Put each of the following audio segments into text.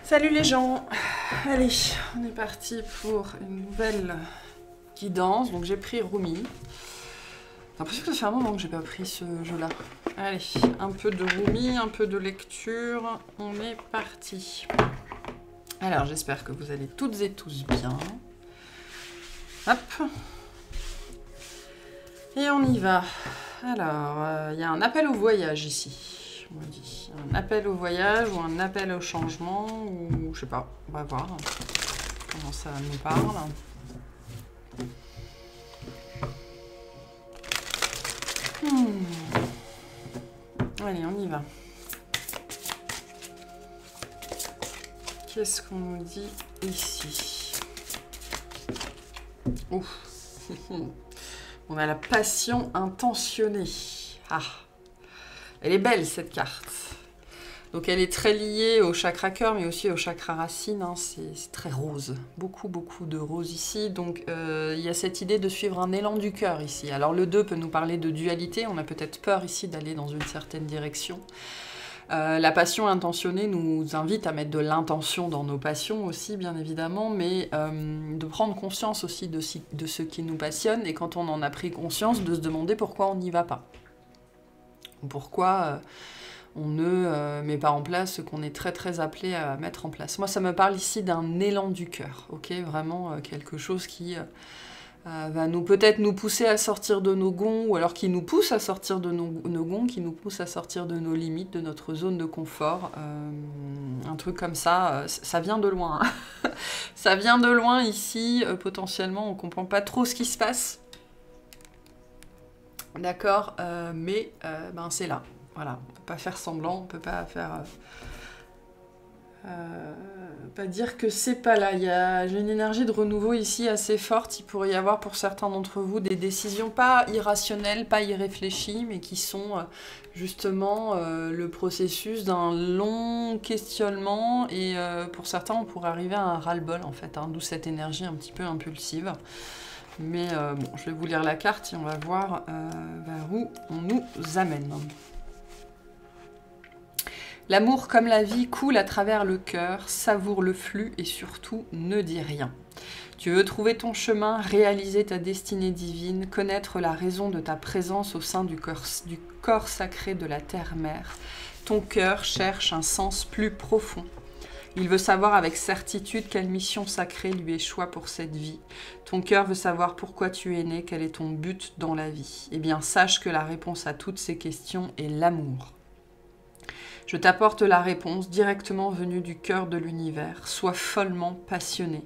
Salut les gens. Allez, on est parti pour une nouvelle guidance. Donc j'ai pris Rumi. J'ai l'impression que ça fait un moment que j'ai pas pris ce jeu-là. Allez, un peu de Rumi, un peu de lecture. On est parti. Alors j'espère que vous allez toutes et tous bien. Hop. Et on y va. Alors, il y a un appel au voyage ici. On dit un appel au voyage ou un appel au changement ou je sais pas, on va voir comment ça nous parle. Allez, on y va. Qu'est-ce qu'on nous dit ici? Ouf. On a la passion intentionnée. Ah, elle est belle cette carte. Donc elle est très liée au chakra cœur, mais aussi au chakra racine. Hein. C'est très rose. Beaucoup de rose ici. Donc il y a cette idée de suivre un élan du cœur ici. Alors le 2 peut nous parler de dualité. On a peut-être peur ici d'aller dans une certaine direction. La passion intentionnée nous invite à mettre de l'intention dans nos passions aussi, bien évidemment, mais de prendre conscience aussi de ce qui nous passionne, et quand on en a pris conscience, de se demander pourquoi on n'y va pas. Pourquoi on ne met pas en place ce qu'on est très appelé à mettre en place. Moi, ça me parle ici d'un élan du cœur, ok? Vraiment quelque chose qui va peut-être nous pousser à sortir de nos gonds, ou alors qui nous pousse à sortir de nos gonds, qui nous pousse à sortir de nos limites, de notre zone de confort. Un truc comme ça, ça vient de loin. Hein. Ça vient de loin ici, potentiellement, on comprend pas trop ce qui se passe. D'accord, mais c'est là. Voilà, on peut pas faire semblant, on peut pas faire... pas dire que c'est pas là. J'ai une énergie de renouveau ici assez forte. Il pourrait y avoir pour certains d'entre vous des décisions pas irrationnelles, pas irréfléchies, mais qui sont justement le processus d'un long questionnement. Et pour certains, on pourrait arriver à un ras-le-bol en fait, hein, d'où cette énergie un petit peu impulsive. Mais bon, je vais vous lire la carte et on va voir vers où on nous amène. L'amour comme la vie coule à travers le cœur, savoure le flux et surtout ne dis rien. Tu veux trouver ton chemin, réaliser ta destinée divine, connaître la raison de ta présence au sein du corps sacré de la terre-mère. Ton cœur cherche un sens plus profond. Il veut savoir avec certitude quelle mission sacrée lui échoit pour cette vie. Ton cœur veut savoir pourquoi tu es né, quel est ton but dans la vie. Eh bien, sache que la réponse à toutes ces questions est l'amour. Je t'apporte la réponse directement venue du cœur de l'univers. Sois follement passionné.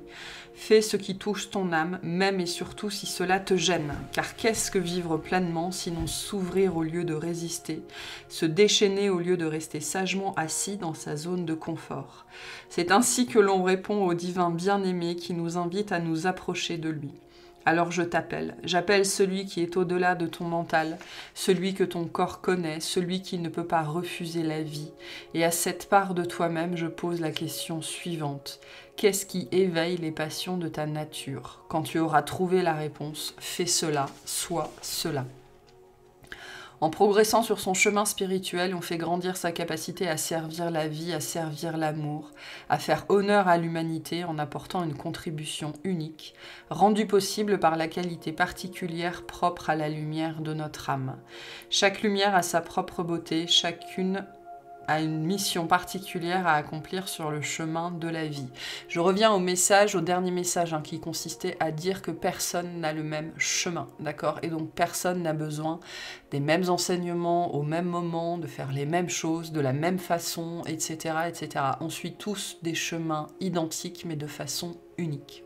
Fais ce qui touche ton âme, même et surtout si cela te gêne. Car qu'est-ce que vivre pleinement, sinon s'ouvrir au lieu de résister, se déchaîner au lieu de rester sagement assis dans sa zone de confort. C'est ainsi que l'on répond au divin bien-aimé qui nous invite à nous approcher de lui. Alors je t'appelle. J'appelle celui qui est au-delà de ton mental, celui que ton corps connaît, celui qui ne peut pas refuser la vie. Et à cette part de toi-même, je pose la question suivante. Qu'est-ce qui éveille les passions de ta nature? Quand tu auras trouvé la réponse, fais cela, sois cela. En progressant sur son chemin spirituel, on fait grandir sa capacité à servir la vie, à servir l'amour, à faire honneur à l'humanité en apportant une contribution unique, rendue possible par la qualité particulière propre à la lumière de notre âme. Chaque lumière a sa propre beauté, chacune a une mission particulière à accomplir sur le chemin de la vie. Je reviens au dernier message, hein, qui consistait à dire que personne n'a le même chemin, d'accord? Et donc personne n'a besoin des mêmes enseignements au même moment, de faire les mêmes choses, de la même façon, etc., etc. On suit tous des chemins identiques, mais de façon unique.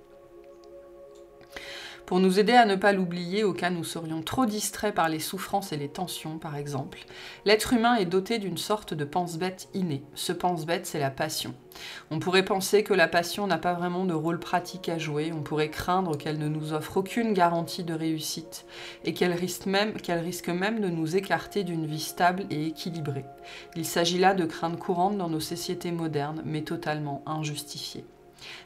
Pour nous aider à ne pas l'oublier au cas où nous serions trop distraits par les souffrances et les tensions, par exemple, l'être humain est doté d'une sorte de pense-bête inné. Ce pense-bête, c'est la passion. On pourrait penser que la passion n'a pas vraiment de rôle pratique à jouer, on pourrait craindre qu'elle ne nous offre aucune garantie de réussite, et qu'elle risque même de nous écarter d'une vie stable et équilibrée. Il s'agit là de craintes courantes dans nos sociétés modernes, mais totalement injustifiées.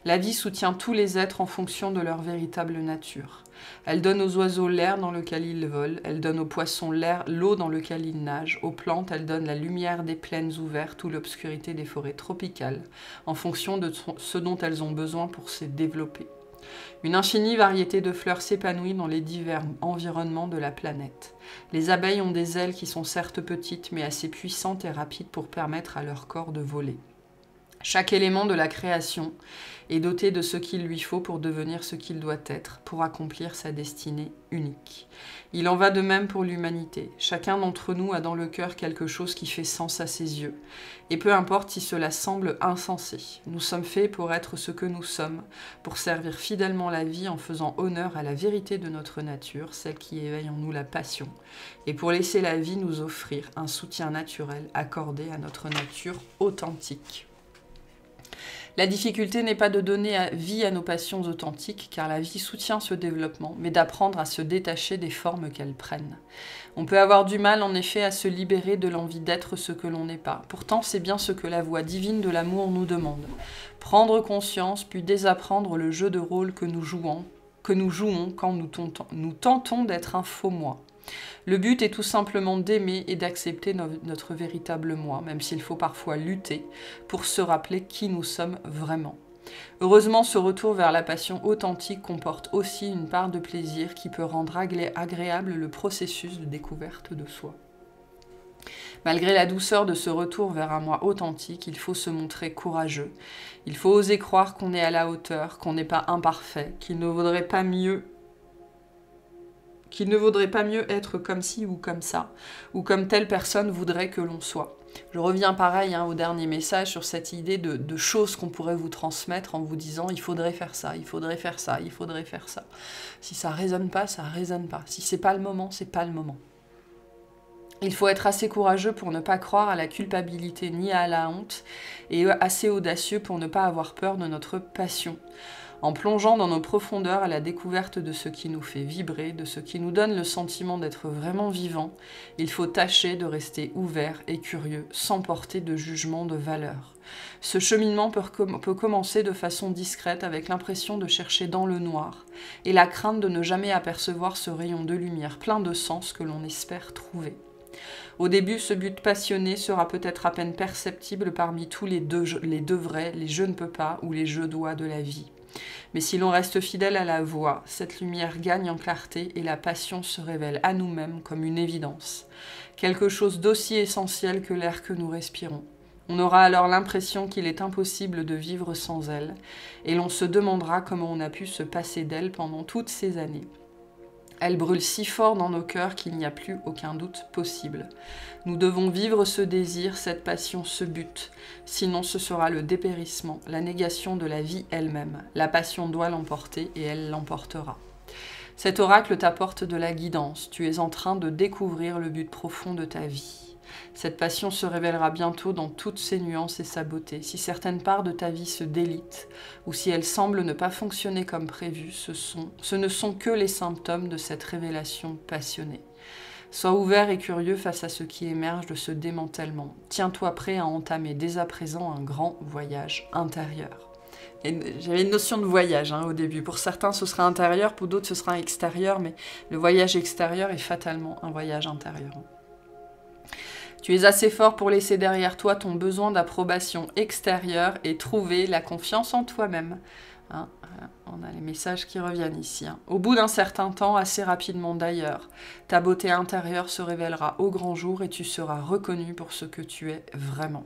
La vie soutient tous les êtres en fonction de leur véritable nature. Elle donne aux oiseaux l'air dans lequel ils volent, elle donne aux poissons l'eau dans laquelle ils nagent, aux plantes elle donne la lumière des plaines ouvertes ou l'obscurité des forêts tropicales, en fonction de ce dont elles ont besoin pour se développer. Une infinie variété de fleurs s'épanouit dans les divers environnements de la planète. Les abeilles ont des ailes qui sont certes petites, mais assez puissantes et rapides pour permettre à leur corps de voler. Chaque élément de la création est doté de ce qu'il lui faut pour devenir ce qu'il doit être, pour accomplir sa destinée unique. Il en va de même pour l'humanité. Chacun d'entre nous a dans le cœur quelque chose qui fait sens à ses yeux. Et peu importe si cela semble insensé, nous sommes faits pour être ce que nous sommes, pour servir fidèlement la vie en faisant honneur à la vérité de notre nature, celle qui éveille en nous la passion, et pour laisser la vie nous offrir un soutien naturel accordé à notre nature authentique. La difficulté n'est pas de donner vie à nos passions authentiques, car la vie soutient ce développement, mais d'apprendre à se détacher des formes qu'elles prennent. On peut avoir du mal, en effet, à se libérer de l'envie d'être ce que l'on n'est pas. Pourtant, c'est bien ce que la voie divine de l'amour nous demande. Prendre conscience, puis désapprendre le jeu de rôle que nous jouons quand nous tentons d'être un faux moi. Le but est tout simplement d'aimer et d'accepter notre véritable moi, même s'il faut parfois lutter pour se rappeler qui nous sommes vraiment. Heureusement, ce retour vers la passion authentique comporte aussi une part de plaisir qui peut rendre agréable le processus de découverte de soi. Malgré la douceur de ce retour vers un moi authentique, il faut se montrer courageux. Il faut oser croire qu'on est à la hauteur, qu'on n'est pas imparfait, qu'il ne vaudrait pas mieux être comme ci ou comme ça, ou comme telle personne voudrait que l'on soit. Je reviens pareil au dernier message sur cette idée de choses qu'on pourrait vous transmettre en vous disant il faudrait faire ça, il faudrait faire ça, il faudrait faire ça. Si ça résonne pas, ça résonne pas. Si c'est pas le moment, c'est pas le moment. Il faut être assez courageux pour ne pas croire à la culpabilité ni à la honte, et assez audacieux pour ne pas avoir peur de notre passion. En plongeant dans nos profondeurs à la découverte de ce qui nous fait vibrer, de ce qui nous donne le sentiment d'être vraiment vivant, il faut tâcher de rester ouvert et curieux, sans porter de jugement de valeur. Ce cheminement peut commencer de façon discrète avec l'impression de chercher dans le noir et la crainte de ne jamais apercevoir ce rayon de lumière plein de sens que l'on espère trouver. Au début, ce but passionné sera peut-être à peine perceptible parmi tous les devrais, les je ne peux pas ou les je dois de la vie. Mais si l'on reste fidèle à la voie, cette lumière gagne en clarté et la passion se révèle à nous-mêmes comme une évidence, quelque chose d'aussi essentiel que l'air que nous respirons. On aura alors l'impression qu'il est impossible de vivre sans elle, et l'on se demandera comment on a pu se passer d'elle pendant toutes ces années. Elle brûle si fort dans nos cœurs qu'il n'y a plus aucun doute possible. Nous devons vivre ce désir, cette passion, ce but. Sinon ce sera le dépérissement, la négation de la vie elle-même. La passion doit l'emporter et elle l'emportera. Cet oracle t'apporte de la guidance. Tu es en train de découvrir le but profond de ta vie. Cette passion se révélera bientôt dans toutes ses nuances et sa beauté. Si certaines parts de ta vie se délitent, ou si elles semblent ne pas fonctionner comme prévu, ce ne sont que les symptômes de cette révélation passionnée. Sois ouvert et curieux face à ce qui émerge de ce démantèlement. Tiens-toi prêt à entamer dès à présent un grand voyage intérieur. J'avais une notion de voyage au début. Pour certains, ce sera intérieur, pour d'autres, ce sera extérieur, mais le voyage extérieur est fatalement un voyage intérieur. Tu es assez fort pour laisser derrière toi ton besoin d'approbation extérieure et trouver la confiance en toi-même. On a les messages qui reviennent ici. Au bout d'un certain temps, assez rapidement d'ailleurs, ta beauté intérieure se révélera au grand jour et tu seras reconnu pour ce que tu es vraiment.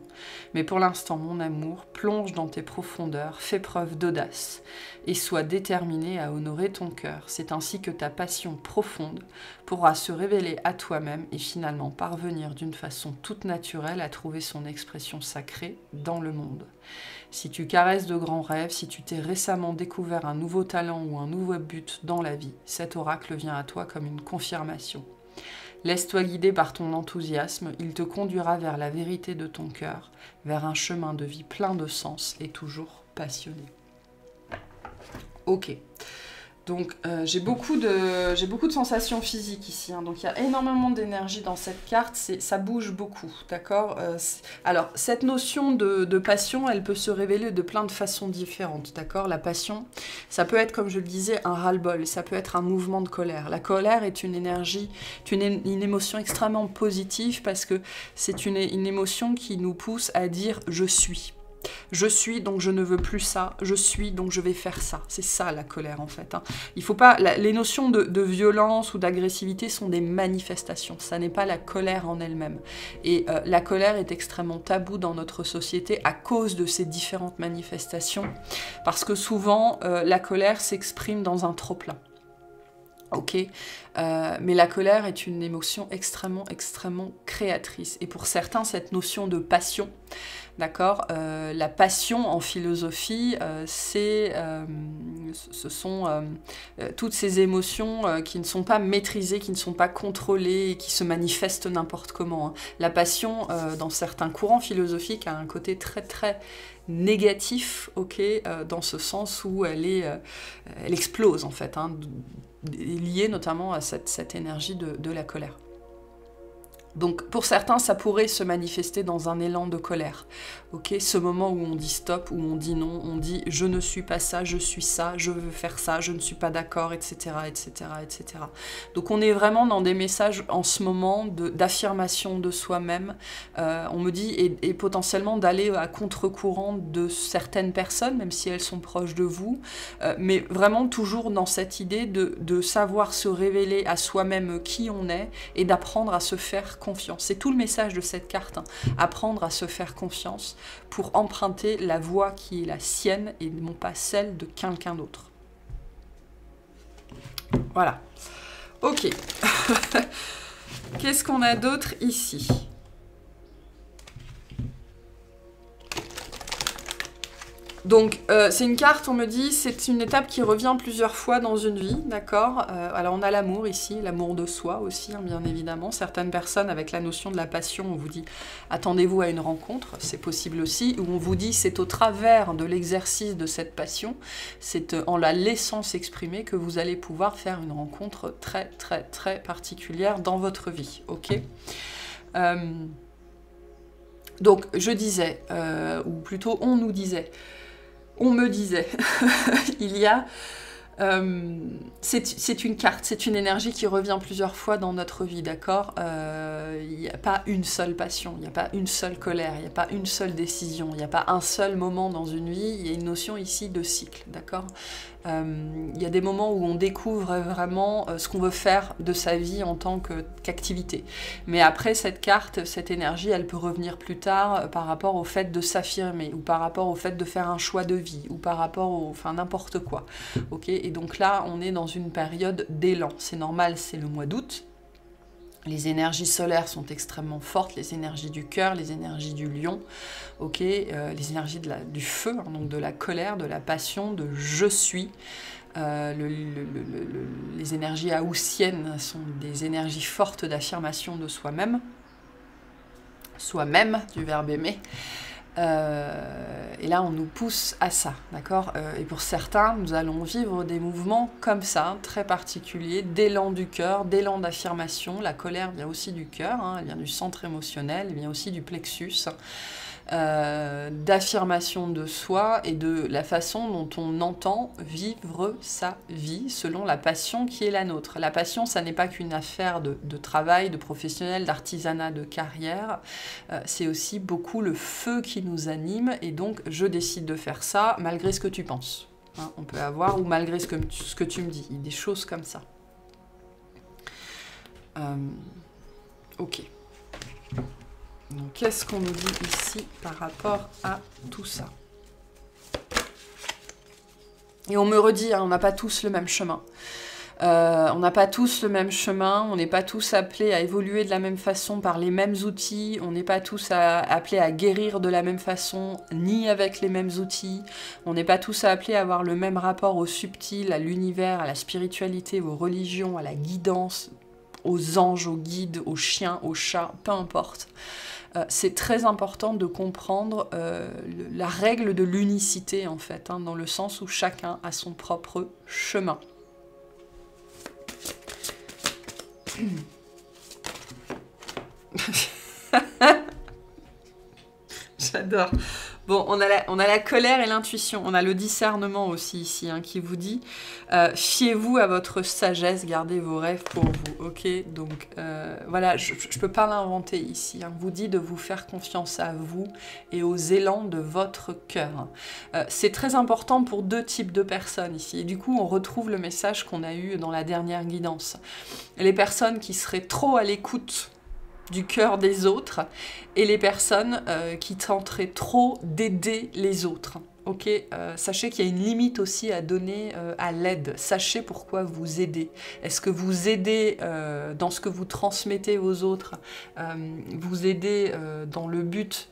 Mais pour l'instant, mon amour, plonge dans tes profondeurs, fais preuve d'audace et sois déterminé à honorer ton cœur. C'est ainsi que ta passion profonde pourra se révéler à toi-même et finalement parvenir d'une façon toute naturelle à trouver son expression sacrée dans le monde. Si tu caresses de grands rêves, si tu t'es récemment découvert un nouveau talent ou un nouveau but dans la vie, cet oracle vient à toi comme une confirmation. Laisse-toi guider par ton enthousiasme, il te conduira vers la vérité de ton cœur, vers un chemin de vie plein de sens et toujours passionné. Ok. Donc j'ai beaucoup de sensations physiques ici, hein. Donc il y a énormément d'énergie dans cette carte, ça bouge beaucoup, d'accord. Alors cette notion de passion, elle peut se révéler de plein de façons différentes, d'accord. La passion, ça peut être, comme je le disais, un ras-le-bol, ça peut être un mouvement de colère. La colère est une énergie, une émotion extrêmement positive parce que c'est une émotion qui nous pousse à dire « je suis ». Je suis, donc je ne veux plus ça. Je suis, donc je vais faire ça. C'est ça la colère en fait, hein. Il faut pas, les notions de violence ou d'agressivité sont des manifestations. Ça n'est pas la colère en elle-même. Et la colère est extrêmement taboue dans notre société à cause de ces différentes manifestations. Parce que souvent, la colère s'exprime dans un trop-plein. Ok, mais la colère est une émotion extrêmement créatrice. Et pour certains, cette notion de passion, d'accord, la passion en philosophie, ce sont toutes ces émotions qui ne sont pas maîtrisées, qui ne sont pas contrôlées, et qui se manifestent n'importe comment, hein. La passion, dans certains courants philosophiques, a un côté très négatif, ok, dans ce sens où elle explose en fait, hein, liée notamment à cette énergie de la colère. Donc pour certains, ça pourrait se manifester dans un élan de colère. Okay, ce moment où on dit stop, où on dit non, on dit je ne suis pas ça, je suis ça, je veux faire ça, je ne suis pas d'accord, etc., etc., etc. Donc on est vraiment dans des messages en ce moment d'affirmation de soi-même. On me dit, et potentiellement d'aller à contre-courant de certaines personnes, même si elles sont proches de vous, mais vraiment toujours dans cette idée de savoir se révéler à soi-même qui on est et d'apprendre à se faire confiance. C'est tout le message de cette carte, hein. Apprendre à se faire confiance pour emprunter la voie qui est la sienne et non pas celle de quelqu'un d'autre. Voilà. Ok. Qu'est-ce qu'on a d'autre ici ? Donc, c'est une carte, on me dit, c'est une étape qui revient plusieurs fois dans une vie, d'accord. Alors, on a l'amour ici, l'amour de soi aussi, hein, bien évidemment. Certaines personnes, avec la notion de la passion, on vous dit, attendez-vous à une rencontre, c'est possible aussi, ou on vous dit, c'est au travers de l'exercice de cette passion, c'est en la laissant s'exprimer que vous allez pouvoir faire une rencontre très particulière dans votre vie, ok. Donc, je disais, ou plutôt, on nous disait, on me disait, il y a... c'est une carte, c'est une énergie qui revient plusieurs fois dans notre vie, d'accord. Il n'y a pas une seule passion, il n'y a pas une seule colère, il n'y a pas une seule décision, il n'y a pas un seul moment dans une vie, il y a une notion ici de cycle, d'accord. Il y a des moments où on découvre vraiment ce qu'on veut faire de sa vie en tant qu'activité. Mais après, cette carte, cette énergie, elle peut revenir plus tard par rapport au fait de s'affirmer, ou par rapport au fait de faire un choix de vie, ou par rapport au... enfin, n'importe quoi. Ok, et donc là, on est dans une période d'élan. C'est normal, c'est le mois d'août. Les énergies solaires sont extrêmement fortes, les énergies du cœur, les énergies du lion, ok, les énergies du feu, hein, donc de la colère, de la passion, de je suis. Les énergies haussiennes sont des énergies fortes d'affirmation de soi-même. Soi-même, du verbe aimer. Et là, on nous pousse à ça, d'accord. Et pour certains, nous allons vivre des mouvements comme ça, très particuliers, d'élan du cœur, d'élan d'affirmation. La colère vient aussi du cœur, hein, elle vient du centre émotionnel, elle vient aussi du plexus, d'affirmation de soi et de la façon dont on entend vivre sa vie selon la passion qui est la nôtre. La passion, ça n'est pas qu'une affaire de travail, de professionnel, d'artisanat, de carrière. C'est aussi beaucoup le feu qui nous anime et donc je décide de faire ça malgré ce que tu penses. Hein, on peut avoir, ou malgré ce que tu me dis, des choses comme ça. Ok. Donc, qu'est-ce qu'on nous dit ici par rapport à tout ça? Et on me redit, hein, on n'a pas tous le même chemin. On n'a pas tous le même chemin, on n'est pas tous appelés à évoluer de la même façon par les mêmes outils, on n'est pas tous appelés à guérir de la même façon, ni avec les mêmes outils, on n'est pas tous appelés à avoir le même rapport au subtil, à l'univers, à la spiritualité, aux religions, à la guidance, aux anges, aux guides, aux chiens, aux chats, peu importe. C'est très important de comprendre la règle de l'unicité, en fait, hein, dans le sens où chacun a son propre chemin. J'adore. Bon, on a la colère et l'intuition. On a le discernement aussi ici, hein, qui vous dit fiez-vous à votre sagesse, gardez vos rêves pour vous. Ok, donc voilà, je ne peux pas l'inventer ici. Hein. Vous dit de vous faire confiance à vous et aux élans de votre cœur. C'est très important pour deux types de personnes ici. Et du coup, on retrouve le message qu'on a eu dans la dernière guidance. Les personnes qui seraient trop à l'écoute du cœur des autres et les personnes qui tenteraient trop d'aider les autres. Ok, sachez qu'il y a une limite aussi à donner à l'aide. Sachez pourquoi vous aidez. Est-ce que vous aidez dans ce que vous transmettez aux autres, vous aidez dans le but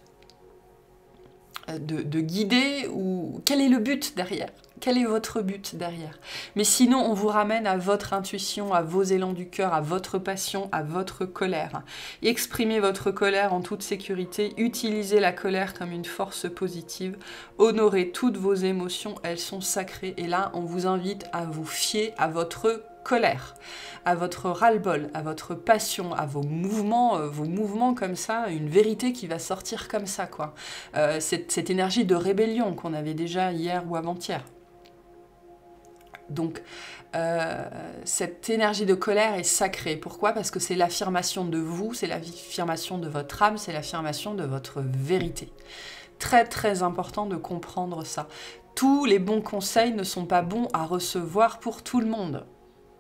de guider, ou quel est le but derrière ? Quel est votre but derrière? Mais sinon, on vous ramène à votre intuition, à vos élans du cœur, à votre passion, à votre colère. Exprimez votre colère en toute sécurité, utilisez la colère comme une force positive, honorez toutes vos émotions, elles sont sacrées. Et là, on vous invite à vous fier à votre colère, à votre ras-le-bol, à votre passion, à vos mouvements comme ça, une vérité qui va sortir comme ça, quoi. Cette énergie de rébellion qu'on avait déjà hier ou avant-hier. Donc, cette énergie de colère est sacrée. Pourquoi? Parce que c'est l'affirmation de vous, c'est l'affirmation de votre âme, c'est l'affirmation de votre vérité. Très, très important de comprendre ça. Tous les bons conseils ne sont pas bons à recevoir pour tout le monde.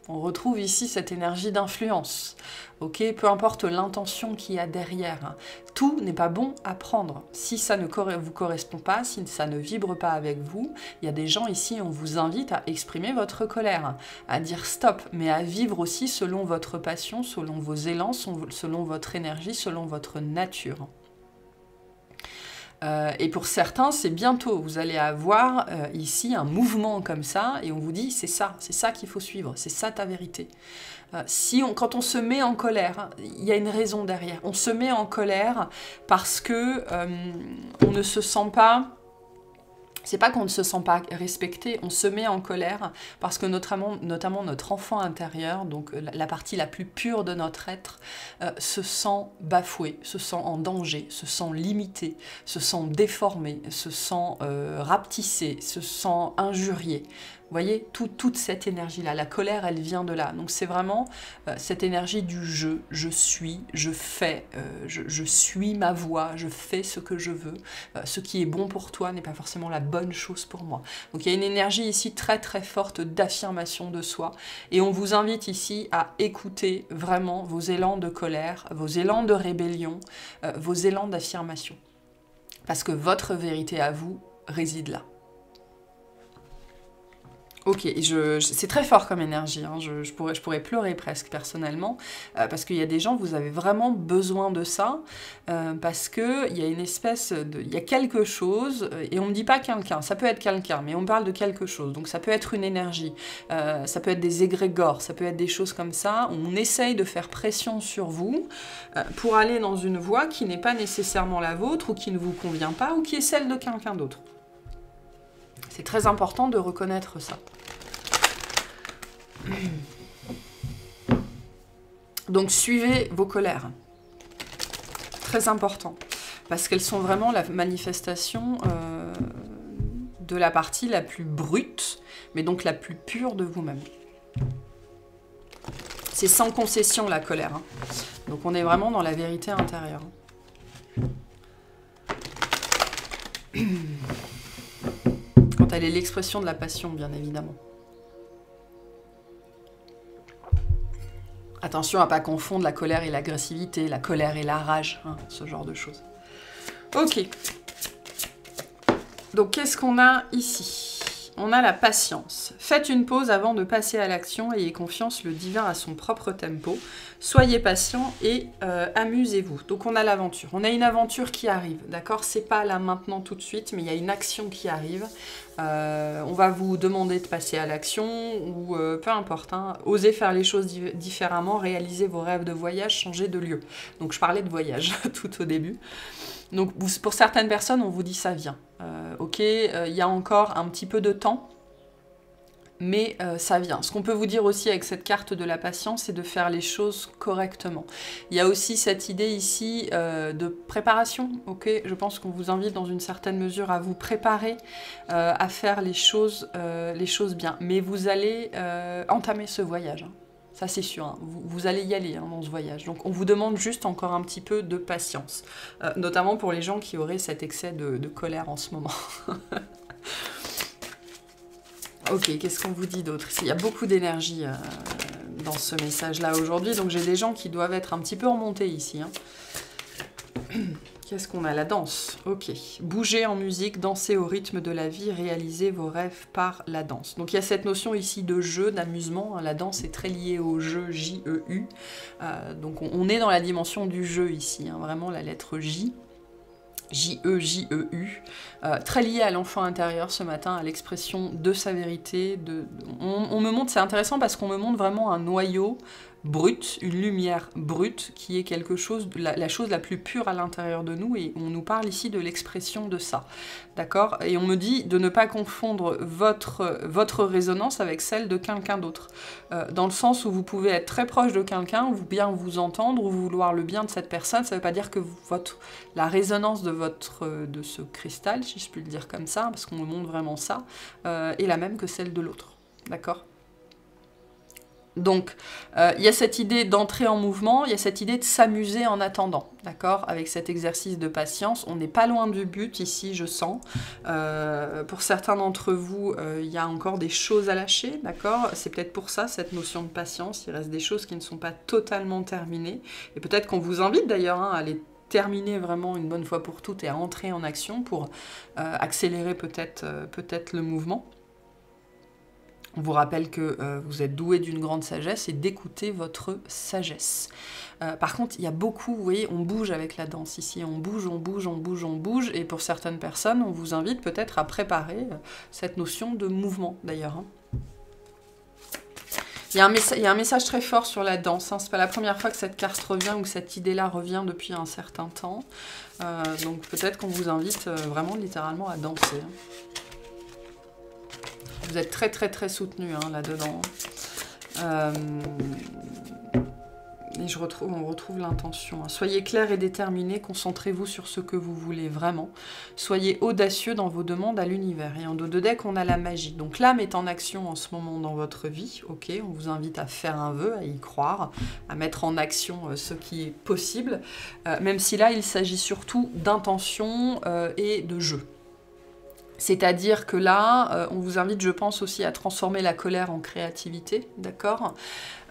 On retrouve ici cette énergie d'influence, ok, peu importe l'intention qu'il y a derrière. Tout n'est pas bon à prendre. Si ça ne vous correspond pas, si ça ne vibre pas avec vous, il y a des gens ici, on vous invite à exprimer votre colère, à dire stop, mais à vivre aussi selon votre passion, selon vos élans, selon votre énergie, selon votre nature. Et pour certains, c'est bientôt. Vous allez avoir ici un mouvement comme ça, et on vous dit, c'est ça qu'il faut suivre, c'est ça ta vérité. Quand on se met en colère, il y a une raison derrière. On se met en colère parce que on ne se sent pas... C'est pas qu'on ne se sent pas respecté, on se met en colère parce que notamment notre enfant intérieur, donc la partie la plus pure de notre être, se sent bafoué, se sent en danger, se sent limité, se sent déformé, se sent rapetissé, se sent injurié. Vous voyez, toute cette énergie-là, la colère, elle vient de là. Donc c'est vraiment cette énergie du je suis, je fais, je suis ma voix, je fais ce que je veux. Ce qui est bon pour toi n'est pas forcément la bonne chose pour moi. Donc il y a une énergie ici très très forte d'affirmation de soi. Et on vous invite ici à écouter vraiment vos élans de colère, vos élans de rébellion, vos élans d'affirmation. Parce que votre vérité à vous réside là. Ok, c'est très fort comme énergie, hein. Je pourrais pleurer presque personnellement, parce qu'il y a des gens, vous avez vraiment besoin de ça, parce qu'il y a une espèce de... Il y a quelque chose, et on ne dit pas quelqu'un, ça peut être quelqu'un, mais on parle de quelque chose, donc ça peut être une énergie, ça peut être des égrégores, ça peut être des choses comme ça, on essaye de faire pression sur vous pour aller dans une voie qui n'est pas nécessairement la vôtre, ou qui ne vous convient pas, ou qui est celle de quelqu'un d'autre. C'est très important de reconnaître ça. Donc suivez vos colères. Très important. Parce qu'elles sont vraiment la manifestation de la partie la plus brute, mais donc la plus pure de vous-même. C'est sans concession la colère. Hein. Donc on est vraiment dans la vérité intérieure. Quand elle est l'expression de la passion, bien évidemment. Attention à ne pas confondre la colère et l'agressivité, la colère et la rage, hein, ce genre de choses. Ok. Donc, qu'est-ce qu'on a ici? On a la patience. Faites une pause avant de passer à l'action, ayez confiance, le divin a son propre tempo. Soyez patient et amusez-vous. Donc on a l'aventure. On a une aventure qui arrive, d'accord? C'est pas là maintenant tout de suite, mais il y a une action qui arrive. On va vous demander de passer à l'action ou peu importe. Hein, osez faire les choses différemment, réaliser vos rêves de voyage, changer de lieu. Donc je parlais de voyage tout au début. Donc pour certaines personnes, on vous dit ça vient. Ok, il y a encore un petit peu de temps. mais ça vient. Ce qu'on peut vous dire aussi avec cette carte de la patience, c'est de faire les choses correctement. Il y a aussi cette idée ici de préparation, ok? Je pense qu'on vous invite dans une certaine mesure à vous préparer à faire les choses bien. Mais vous allez entamer ce voyage, hein. Ça c'est sûr, hein. Vous allez y aller, hein, dans ce voyage. Donc on vous demande juste encore un petit peu de patience, notamment pour les gens qui auraient cet excès de colère en ce moment. Ok, qu'est-ce qu'on vous dit d'autre ici? Il y a beaucoup d'énergie dans ce message-là aujourd'hui, donc j'ai des gens qui doivent être un petit peu remontés ici, hein. Qu'est-ce qu'on a? La danse. Ok. Bougez en musique, dansez au rythme de la vie, réalisez vos rêves par la danse. Donc il y a cette notion ici de jeu, d'amusement, hein. La danse est très liée au jeu, J-E-U. Donc on est dans la dimension du jeu ici, hein, vraiment la lettre J. J-E-J-E-U, très lié à l'enfant intérieur ce matin, à l'expression de sa vérité. On me montre, c'est intéressant parce qu'on me montre vraiment un noyau brut, une lumière brute, qui est quelque chose, la chose la plus pure à l'intérieur de nous, et on nous parle ici de l'expression de ça, d'accord? Et on me dit de ne pas confondre votre résonance avec celle de quelqu'un d'autre, dans le sens où vous pouvez être très proche de quelqu'un, ou bien vous entendre, ou vouloir le bien de cette personne. Ça ne veut pas dire que la résonance de ce cristal, si je puis le dire comme ça, parce qu'on me montre vraiment ça, est la même que celle de l'autre, d'accord? Donc, il y a cette idée d'entrer en mouvement, il y a cette idée de s'amuser en attendant, d'accord? Avec cet exercice de patience, on n'est pas loin du but ici, je sens. Pour certains d'entre vous, il y a encore des choses à lâcher, d'accord? C'est peut-être pour ça, cette notion de patience, il reste des choses qui ne sont pas totalement terminées. Et peut-être qu'on vous invite d'ailleurs, hein, à les terminer vraiment une bonne fois pour toutes et à entrer en action pour accélérer peut-être le mouvement. On vous rappelle que vous êtes doué d'une grande sagesse et d'écouter votre sagesse. Par contre, il y a beaucoup, vous voyez, on bouge avec la danse ici, on bouge, on bouge, on bouge, on bouge, et pour certaines personnes, on vous invite peut-être à préparer cette notion de mouvement, d'ailleurs, hein. Il y a un message très fort sur la danse, hein. C'est pas la première fois que cette carte revient ou que cette idée-là revient depuis un certain temps. Donc peut-être qu'on vous invite vraiment littéralement à danser, hein. Vous êtes très très très soutenu, hein, là-dedans. Et on retrouve l'intention, hein. Soyez clair et déterminé, concentrez-vous sur ce que vous voulez vraiment. Soyez audacieux dans vos demandes à l'univers. Et en dos de deck, on a la magie. Donc l'âme est en action en ce moment dans votre vie. Ok, on vous invite à faire un vœu, à y croire, à mettre en action ce qui est possible. Même si là, il s'agit surtout d'intention et de jeu. C'est-à-dire que là, on vous invite, je pense, aussi à transformer la colère en créativité, d'accord ?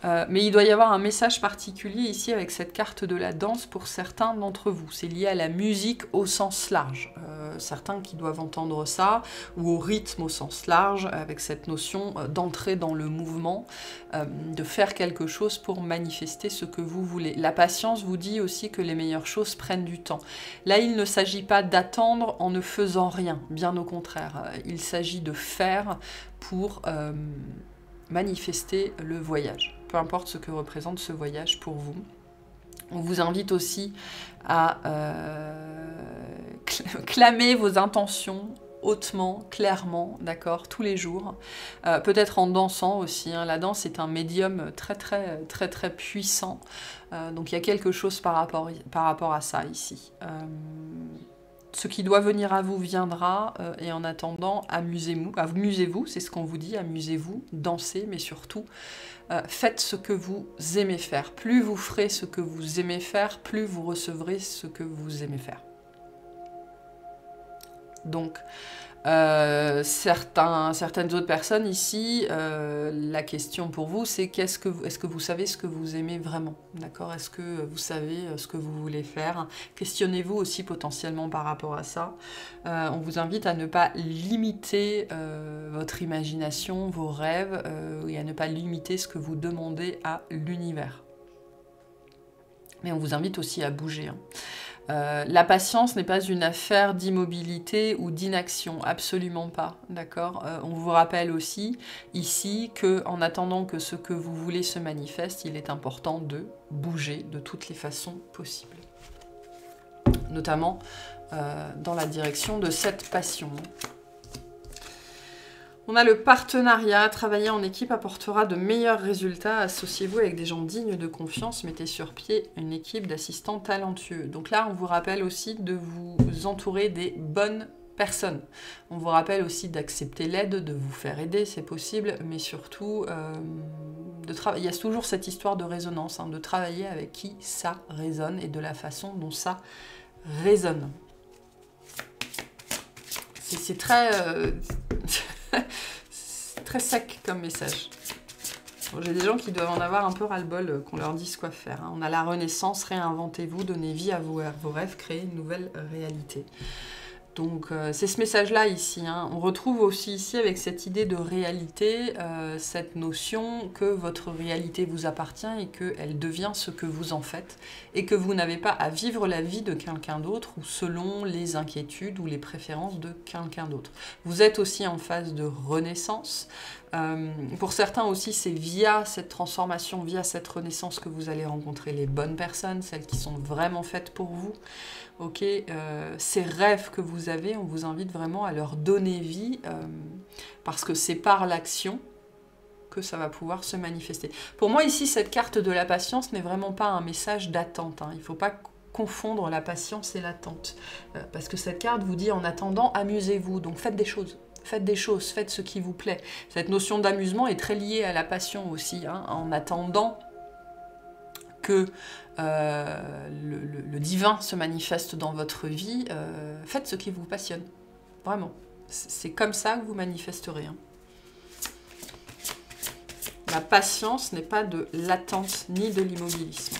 Mais il doit y avoir un message particulier ici avec cette carte de la danse pour certains d'entre vous. C'est lié à la musique au sens large. Certains qui doivent entendre ça, ou au rythme au sens large, avec cette notion d'entrer dans le mouvement, de faire quelque chose pour manifester ce que vous voulez. La patience vous dit aussi que les meilleures choses prennent du temps. Là, il ne s'agit pas d'attendre en ne faisant rien, bien au contraire. Il s'agit de faire pour manifester le voyage. Peu importe ce que représente ce voyage pour vous. On vous invite aussi à clamer vos intentions hautement, clairement, d'accord, tous les jours. Peut-être en dansant aussi, hein. La danse est un médium très très très très puissant. Donc il y a quelque chose par rapport à ça ici. Ce qui doit venir à vous viendra, et en attendant, amusez-vous, c'est ce qu'on vous dit, amusez-vous, dansez, mais surtout, faites ce que vous aimez faire. Plus vous ferez ce que vous aimez faire, plus vous recevrez ce que vous aimez faire. Donc, certaines autres personnes ici, la question pour vous, c'est est-ce que vous savez ce que vous aimez vraiment, d'accord? Est-ce que vous savez ce que vous voulez faire? Questionnez-vous aussi potentiellement par rapport à ça. On vous invite à ne pas limiter votre imagination, vos rêves, et à ne pas limiter ce que vous demandez à l'univers. Mais on vous invite aussi à bouger, hein. La patience n'est pas une affaire d'immobilité ou d'inaction, absolument pas, d'accord? On vous rappelle aussi ici qu'en attendant que ce que vous voulez se manifeste, il est important de bouger de toutes les façons possibles. Notamment dans la direction de cette passion. On a le partenariat. Travailler en équipe apportera de meilleurs résultats. Associez-vous avec des gens dignes de confiance. Mettez sur pied une équipe d'assistants talentueux. Donc là, on vous rappelle aussi de vous entourer des bonnes personnes. On vous rappelle aussi d'accepter l'aide, de vous faire aider, c'est possible, mais surtout, il y a toujours cette histoire de résonance, hein, de travailler avec qui ça résonne et de la façon dont ça résonne. C'est très... c'est très sec comme message. Bon, j'ai des gens qui doivent en avoir un peu ras-le-bol qu'on leur dise quoi faire. Hein. On a la renaissance, réinventez-vous, donnez vie à vos rêves, créez une nouvelle réalité. Donc c'est ce message-là ici. Hein. On retrouve aussi ici avec cette idée de réalité, cette notion que votre réalité vous appartient et qu'elle devient ce que vous en faites et que vous n'avez pas à vivre la vie de quelqu'un d'autre ou selon les inquiétudes ou les préférences de quelqu'un d'autre. Vous êtes aussi en phase de renaissance. Pour certains aussi, c'est via cette transformation, via cette renaissance que vous allez rencontrer les bonnes personnes, celles qui sont vraiment faites pour vous. Ok, ces rêves que vous avez, on vous invite vraiment à leur donner vie parce que c'est par l'action que ça va pouvoir se manifester. Pour moi ici, cette carte de la patience n'est vraiment pas un message d'attente. Hein. Il ne faut pas confondre la patience et l'attente. Parce que cette carte vous dit en attendant, amusez-vous. Donc faites des choses. Faites des choses, faites ce qui vous plaît. Cette notion d'amusement est très liée à la passion aussi. Hein. En attendant que le divin se manifeste dans votre vie, faites ce qui vous passionne. Vraiment. C'est comme ça que vous manifesterez. Hein. La patience n'est pas de l'attente ni de l'immobilisme.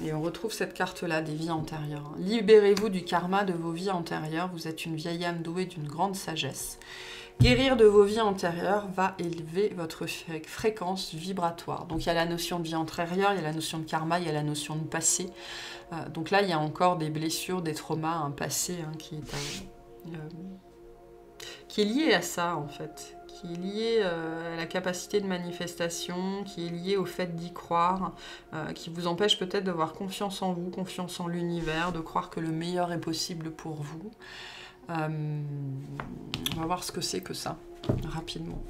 Et on retrouve cette carte-là des vies antérieures. Libérez-vous du karma de vos vies antérieures. Vous êtes une vieille âme douée d'une grande sagesse. Guérir de vos vies antérieures va élever votre fréquence vibratoire. Donc il y a la notion de vie antérieure, il y a la notion de karma, il y a la notion de passé. Donc là, il y a encore des blessures, des traumas, un passé hein, qui est lié à ça en fait. Qui est lié à la capacité de manifestation, qui est lié au fait d'y croire, qui vous empêche peut-être d'avoir confiance en vous, confiance en l'univers, de croire que le meilleur est possible pour vous. On va voir ce que c'est que ça, rapidement.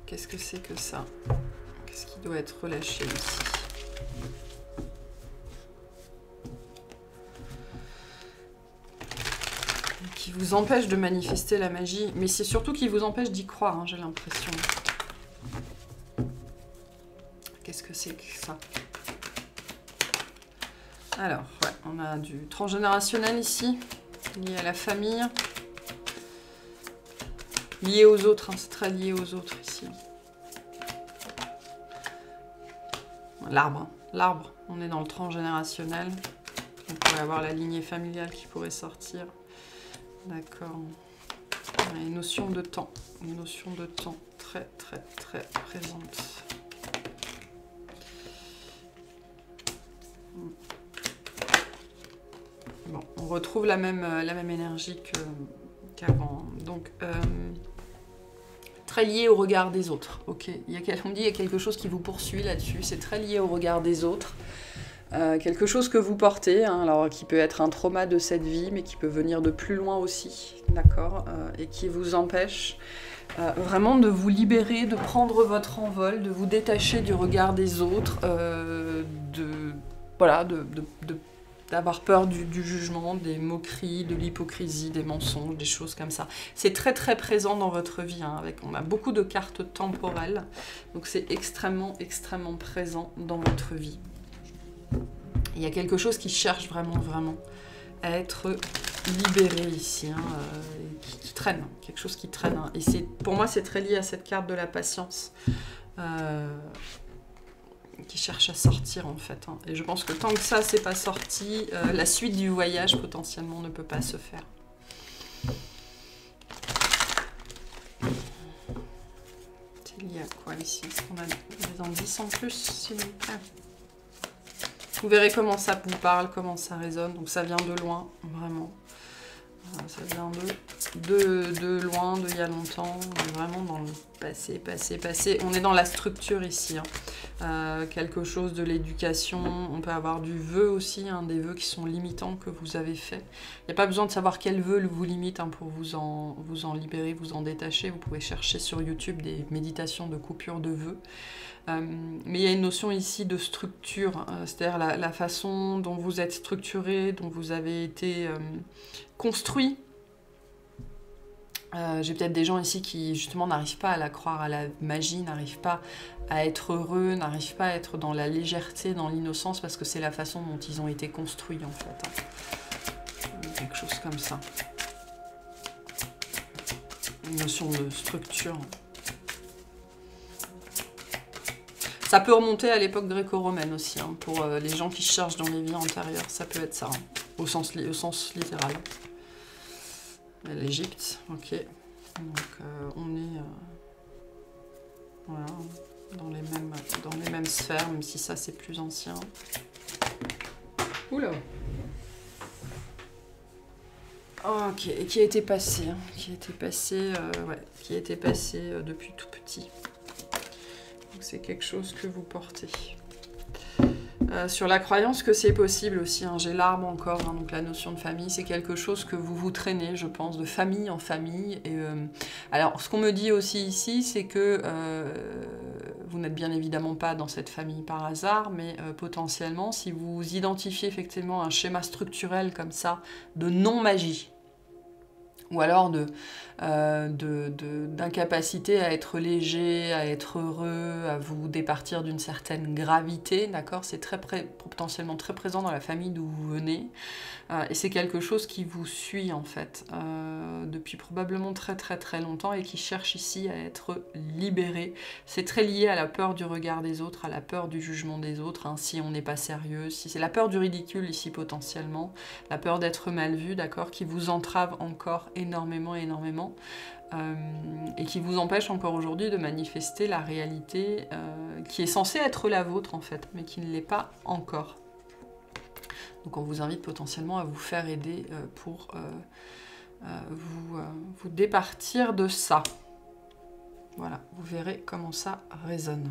Qu'est-ce que c'est que ça? Qu'est-ce qui doit être relâché ici? Qui vous empêche de manifester la magie, mais c'est surtout qui vous empêche d'y croire, hein, j'ai l'impression. Qu'est-ce que c'est que ça? Alors, ouais, on a du transgénérationnel ici, lié à la famille, lié aux autres, hein, c'est très lié aux autres ici. L'arbre, hein, l'arbre, on est dans le transgénérationnel. On pourrait avoir la lignée familiale qui pourrait sortir. D'accord. Une notion de temps très présente. Bon, on retrouve la même énergie qu'avant. Donc, très lié au regard des autres. Ok, on me dit qu'il y a quelque chose qui vous poursuit là-dessus. C'est très lié au regard des autres. Quelque chose que vous portez, hein, alors qui peut être un trauma de cette vie, mais qui peut venir de plus loin aussi, d'accord, et qui vous empêche vraiment de vous libérer, de prendre votre envol, de vous détacher du regard des autres, d'avoir peur du jugement, des moqueries, de l'hypocrisie, des mensonges, des choses comme ça. C'est très présent dans votre vie, hein, on a beaucoup de cartes temporelles, donc c'est extrêmement présent dans votre vie. Il y a quelque chose qui cherche vraiment à être libéré ici, hein, qui traîne, quelque chose qui traîne. Hein. Et pour moi, c'est très lié à cette carte de la patience qui cherche à sortir en fait. Hein. Et je pense que tant que ça, c'est pas sorti, la suite du voyage potentiellement ne peut pas se faire. C'est lié à quoi ici? Est-ce qu'on a des indices en plus, s'il vous plaît? Vous verrez comment ça vous parle, comment ça résonne. Donc ça vient de loin, vraiment. Ça vient de loin, d'il y a longtemps. On est vraiment dans le passer. On est dans la structure ici. Quelque chose de l'éducation. On peut avoir du vœu aussi, des vœux qui sont limitants que vous avez fait. Il n'y a pas besoin de savoir quel vœu vous limite pour vous en libérer, vous en détacher. Vous pouvez chercher sur YouTube des méditations de coupure de vœux. Mais il y a une notion ici de structure, c'est-à-dire la façon dont vous êtes structuré, dont vous avez été construit. J'ai peut-être des gens ici qui justement n'arrivent pas à la croire à la magie, n'arrivent pas à être heureux, n'arrivent pas à être dans la légèreté, dans l'innocence, parce que c'est la façon dont ils ont été construits en fait. Quelque chose comme ça. Une notion de structure. Ça peut remonter à l'époque gréco-romaine aussi, pour les gens qui cherchent dans les vies antérieures, ça peut être ça, au sens littéral. L'Égypte, ok. Donc on est voilà, dans les mêmes sphères, même si ça c'est plus ancien. Oula. Ok, qui a été passé, qui a été passé depuis tout petit. C'est quelque chose que vous portez. Sur la croyance que c'est possible aussi, j'ai l'arbre encore, donc la notion de famille, c'est quelque chose que vous traînez, je pense, de famille en famille. Et, alors, ce qu'on me dit aussi ici, c'est que vous n'êtes bien évidemment pas dans cette famille par hasard, mais potentiellement, si vous identifiez effectivement un schéma structurel comme ça, de non-magie, ou alors d'incapacité à être léger, à être heureux, à vous départir d'une certaine gravité, d'accord? C'est potentiellement très présent dans la famille d'où vous venez, et c'est quelque chose qui vous suit en fait, depuis probablement très longtemps, et qui cherche ici à être libéré. C'est très lié à la peur du regard des autres, à la peur du jugement des autres, si on n'est pas sérieux, si c'est la peur du ridicule ici potentiellement, la peur d'être mal vu, d'accord, qui vous entrave encore énormément, et qui vous empêche encore aujourd'hui de manifester la réalité qui est censée être la vôtre en fait, mais qui ne l'est pas encore. Donc on vous invite potentiellement à vous faire aider pour vous départir de ça. Voilà, vous verrez comment ça résonne.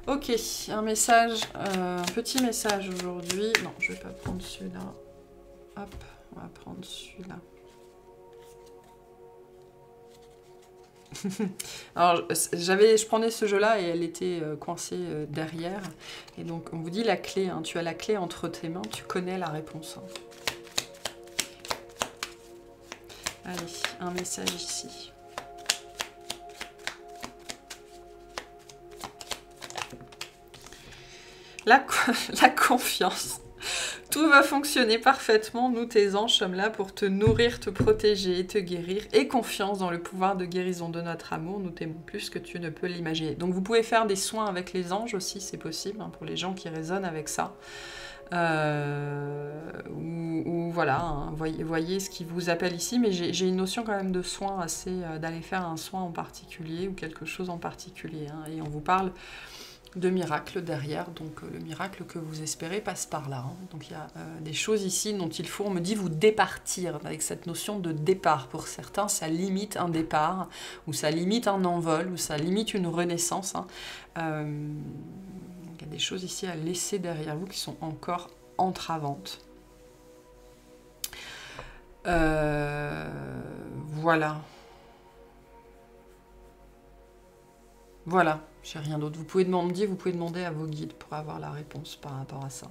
Ok, un message, un petit message aujourd'hui. Non, je vais pas prendre celui-là. Hop, on va prendre celui-là. Alors, je prenais ce jeu-là et elle était coincée derrière. Et donc, on vous dit la clé, tu as la clé entre tes mains, tu connais la réponse. Allez, un message ici. La confiance. Tout va fonctionner parfaitement. Nous, tes anges, sommes là pour te nourrir, te protéger, te guérir. Et confiance dans le pouvoir de guérison de notre amour. Nous t'aimons plus que tu ne peux l'imaginer. Donc, vous pouvez faire des soins avec les anges aussi, c'est possible, pour les gens qui résonnent avec ça. Ou voilà, voyez ce qui vous appelle ici. Mais j'ai une notion quand même de soin d'aller faire un soin en particulier ou quelque chose en particulier. Et on vous parle de miracle derrière, donc le miracle que vous espérez passe par là. Donc il y a des choses ici dont il faut, on me dit, vous départir, avec cette notion de départ. Pour certains, ça limite un départ, ou ça limite un envol, ou ça limite une renaissance. Il y a des choses ici à laisser derrière vous qui sont encore entravantes. Voilà. Voilà. J'ai rien d'autre. Vous pouvez demander à vos guides pour avoir la réponse par rapport à ça.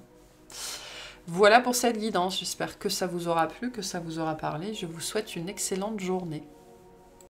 Voilà pour cette guidance. J'espère que ça vous aura plu, que ça vous aura parlé. Je vous souhaite une excellente journée.